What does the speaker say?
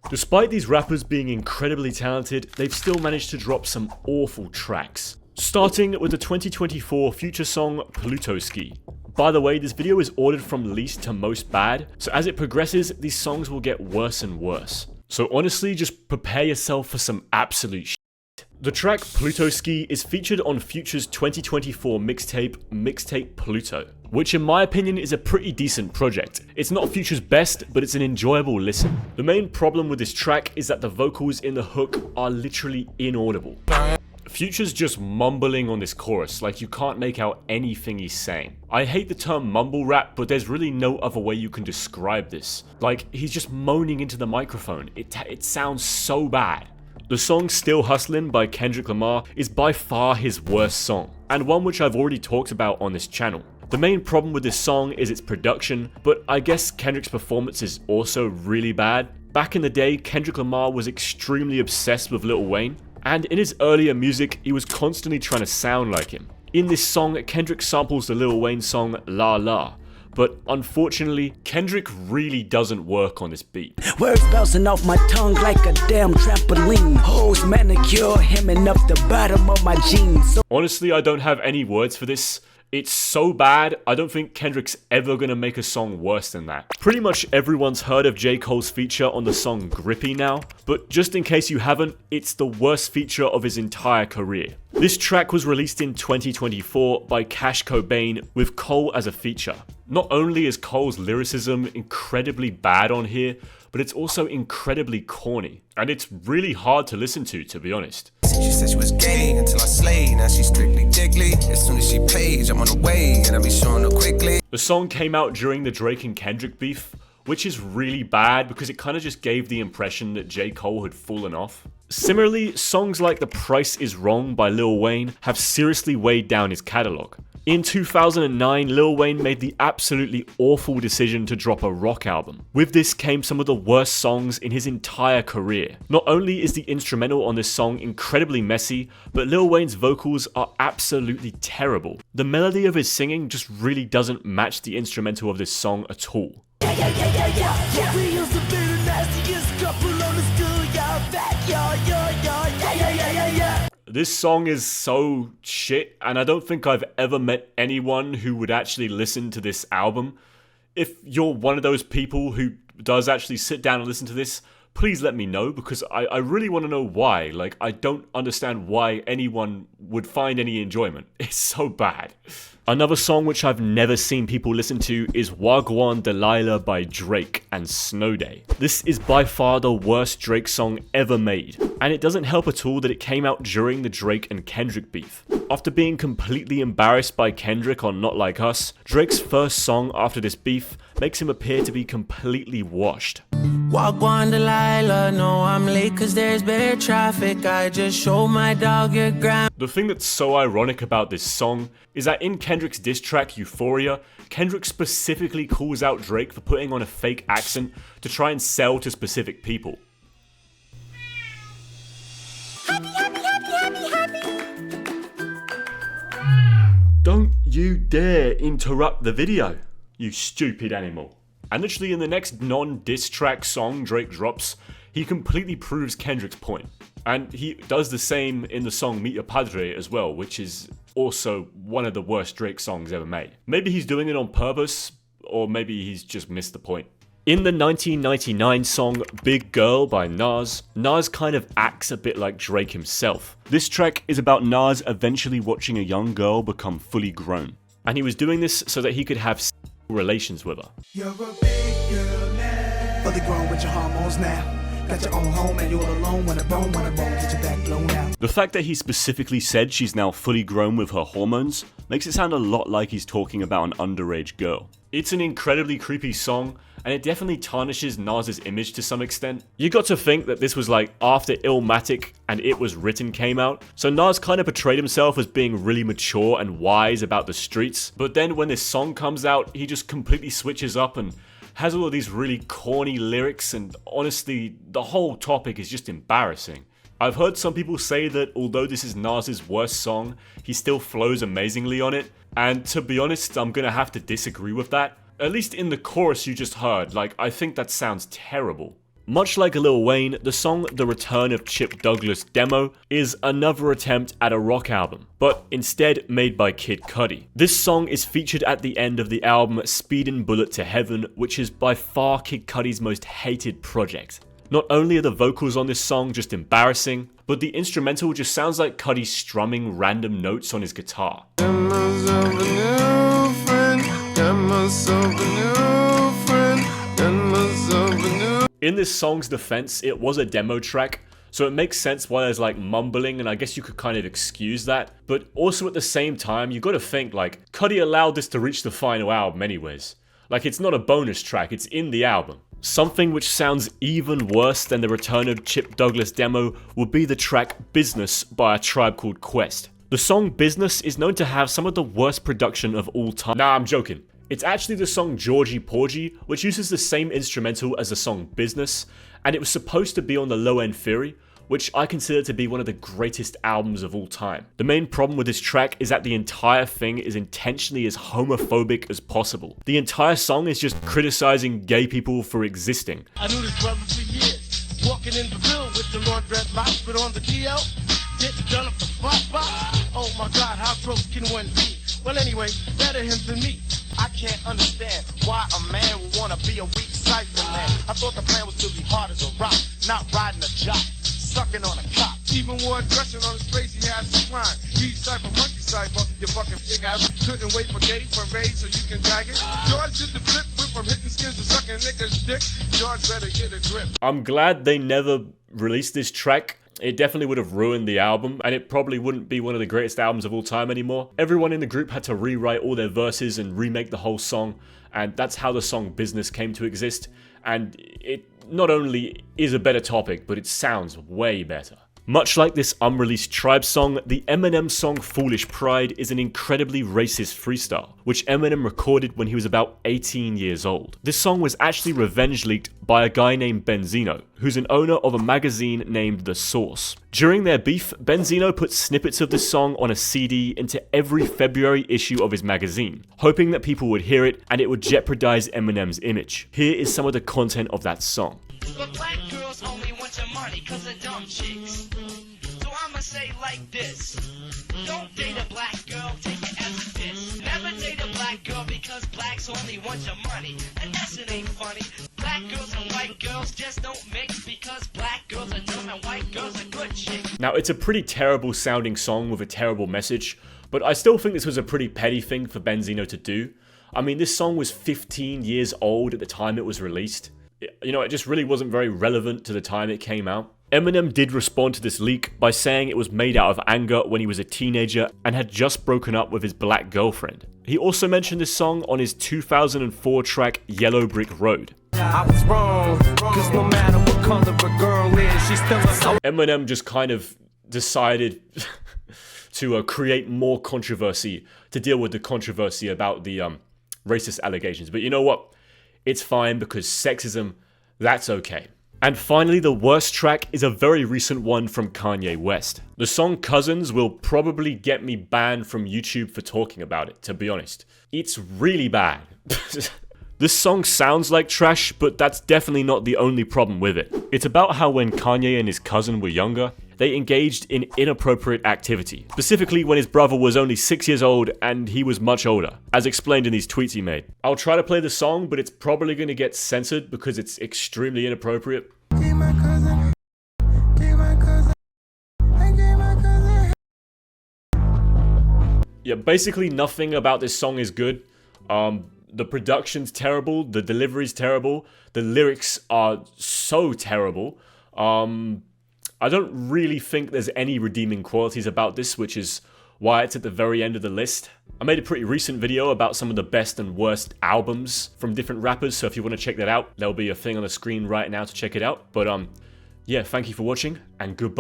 Despite these rappers being incredibly talented, they've still managed to drop some awful tracks. Starting with the 2024 Future song Plutoski. By the way, this video is ordered from least to most bad, so as it progresses, these songs will get worse and worse. So honestly, just prepare yourself for some absolute shit. The track Plutoski is featured on Future's 2024 mixtape Pluto, which in my opinion is a pretty decent project. It's not Future's best, but it's an enjoyable listen. The main problem with this track is that the vocals in the hook are literally inaudible. Future's just mumbling on this chorus, like you can't make out anything he's saying. I hate the term mumble rap, but there's really no other way you can describe this. Like, he's just moaning into the microphone. It sounds so bad. The song Still Hustlin' by Kendrick Lamar is by far his worst song, and one which I've already talked about on this channel. The main problem with this song is its production, but I guess Kendrick's performance is also really bad. Back in the day, Kendrick Lamar was extremely obsessed with Lil Wayne, and in his earlier music, he was constantly trying to sound like him. In this song, Kendrick samples the Lil Wayne song La La, but unfortunately, Kendrick really doesn't work on this beat. Words bouncing off my tongue like a damn trampoline. Hoes manicure hemming up the bottom of my jeans. Honestly, I don't have any words for this. It's so bad, I don't think Kendrick's ever gonna make a song worse than that. Pretty much everyone's heard of JCole's feature on the song Grippy now, but just in case you haven't, it's the worst feature of his entire career. This track was released in 2024 by Cash Cobain with Cole as a feature. Not only is Cole's lyricism incredibly bad on here, but it's also incredibly corny, and it's really hard to listen to be honest. She said she was gay until I slayed, now she's strictly diggly. As soon as she pays, I'm on the way, and I'll be showing her quickly. The song came out during the Drake and Kendrick beef, which is really bad because it kind of just gave the impression that J. Cole had fallen off. Similarly, songs like The Price Is Wrong by Lil Wayne have seriously weighed down his catalog. In 2009, Lil Wayne made the absolutely awful decision to drop a rock album. With this came some of the worst songs in his entire career. Not only is the instrumental on this song incredibly messy, but Lil Wayne's vocals are absolutely terrible. The melody of his singing just really doesn't match the instrumental of this song at all. This song is so shit, and I don't think I've ever met anyone who would actually listen to this album. If you're one of those people who does actually sit down and listen to this, please let me know, because I really want to know why. Like, I don't understand why anyone would find any enjoyment. It's so bad. Another song which I've never seen people listen to is Wagwan Delilah by Drake and Snow Day. This is by far the worst Drake song ever made, and it doesn't help at all that it came out during the Drake and Kendrick beef. After being completely embarrassed by Kendrick on Not Like Us, Drake's first song after this beef makes him appear to be completely washed. Wagwan Delilah, no I'm late cause there's bad traffic, I just showed my dog your gram. The thing that's so ironic about this song is that in Kendrick's diss track Euphoria, Kendrick specifically calls out Drake for putting on a fake accent to try and sell to specific people. Happy, happy, happy, happy, happy. Don't you dare interrupt the video, you stupid animal. And literally in the next non-diss track song Drake drops, he completely proves Kendrick's point. And he does the same in the song Meet Your Padre as well, which is also one of the worst Drake songs ever made. Maybe he's doing it on purpose, or maybe he's just missed the point. In the 1999 song Big Girl by Nas, Nas kind of acts a bit like Drake himself. This track is about Nas eventually watching a young girl become fully grown. And he was doing this so that he could have relations with her. You're a big girl now, fully grown with your hormones now. Got your own home and you're alone when it bone, get your back blown out. The fact that he specifically said she's now fully grown with her hormones makes it sound a lot like he's talking about an underage girl. It's an incredibly creepy song, and it definitely tarnishes Nas's image to some extent. You got to think that this was like after Illmatic and It Was Written came out, so Nas kind of portrayed himself as being really mature and wise about the streets, but then when this song comes out, he just completely switches up and has all of these really corny lyrics, and honestly, the whole topic is just embarrassing. I've heard some people say that although this is Nas's worst song, he still flows amazingly on it, and to be honest, I'm gonna have to disagree with that. At least in the chorus you just heard, like, I think that sounds terrible. Much like Lil Wayne, the song The Return of Chip Douglas Demo is another attempt at a rock album, but instead made by Kid Cudi. This song is featured at the end of the album Speedin' Bullet to Heaven, which is by far Kid Cudi's most hated project. Not only are the vocals on this song just embarrassing, but the instrumental just sounds like Cudi strumming random notes on his guitar. In this song's defense, it was a demo track, so it makes sense why there's like mumbling, and I guess you could kind of excuse that. But also at the same time, you gotta think like, Cudi allowed this to reach the final album anyways. Like, it's not a bonus track, it's in the album. Something which sounds even worse than the Return of Chip Douglas Demo would be the track Business by A Tribe Called Quest. The song Business is known to have some of the worst production of all time. Nah, I'm joking. It's actually the song Georgie Porgy, which uses the same instrumental as the song Business, and it was supposed to be on the Low End Theory, which I consider to be one of the greatest albums of all time. The main problem with this track is that the entire thing is intentionally as homophobic as possible. The entire song is just criticizing gay people for existing. I knew this brother for years, walking in the Ville with the laundrette locks, but on the DL, getting done up the spot. Oh my God, how gross can one be? Well anyway, better him than me. I can't understand why a man would want to be a weak cipher man. I thought the plan was to be hard as a rock, not riding a jock, sucking on a cop. Even wore a dressing on his face, he had some crime. He cipher, monkey cipher, you fucking big ass. Couldn't wait for gay parade so you can drag it. George did the flip, went from hitting skins to sucking niggas' dick. George better get a grip. I'm glad they never released this track. It definitely would have ruined the album, and it probably wouldn't be one of the greatest albums of all time anymore. Everyone in the group had to rewrite all their verses and remake the whole song, and that's how the song Business came to exist. And it not only is a better topic, but it sounds way better. Much like this unreleased Tribe song, the Eminem song Foolish Pride is an incredibly racist freestyle, which Eminem recorded when he was about 18 years old. This song was actually revenge leaked by a guy named Benzino, who's an owner of a magazine named The Source. During their beef, Benzino put snippets of this song on a CD into every February issue of his magazine, hoping that people would hear it and it would jeopardize Eminem's image. Here is some of the content of that song. But black girls only want your money cause of dumb chicks. So I'ma say like this. Don't date a black girl, take it as this. Never date a black girl because blacks only want your money. And yes, it ain't funny. Black girls and white girls just don't mix because black girls are dumb and white girls are good chicks. Now, it's a pretty terrible sounding song with a terrible message, but I still think this was a pretty petty thing for Benzino to do. I mean, this song was 15 years old at the time it was released. You know, it just really wasn't very relevant to the time it came out. Eminem did respond to this leak by saying it was made out of anger when he was a teenager and had just broken up with his black girlfriend. He also mentioned this song on his 2004 track Yellow Brick Road. I was wrong, cause no matter what color a girl is, she's still a... Eminem just kind of decided to create more controversy to deal with the controversy about the racist allegations. But you know what? It's fine because sexism, that's okay. And finally, the worst track is a very recent one from Kanye West. The song Cousins will probably get me banned from YouTube for talking about it, to be honest. It's really bad. This song sounds like trash, but that's definitely not the only problem with it. It's about how when Kanye and his cousin were younger, they engaged in inappropriate activity. Specifically when his brother was only 6 years old and he was much older, as explained in these tweets he made. I'll try to play the song, but it's probably going to get censored because it's extremely inappropriate. Yeah, basically nothing about this song is good. The production's terrible, the delivery's terrible, the lyrics are so terrible. I don't really think there's any redeeming qualities about this, which is why it's at the very end of the list. I made a pretty recent video about some of the best and worst albums from different rappers, so if you want to check that out, there'll be a thing on the screen right now to check it out. But yeah, thank you for watching, and goodbye.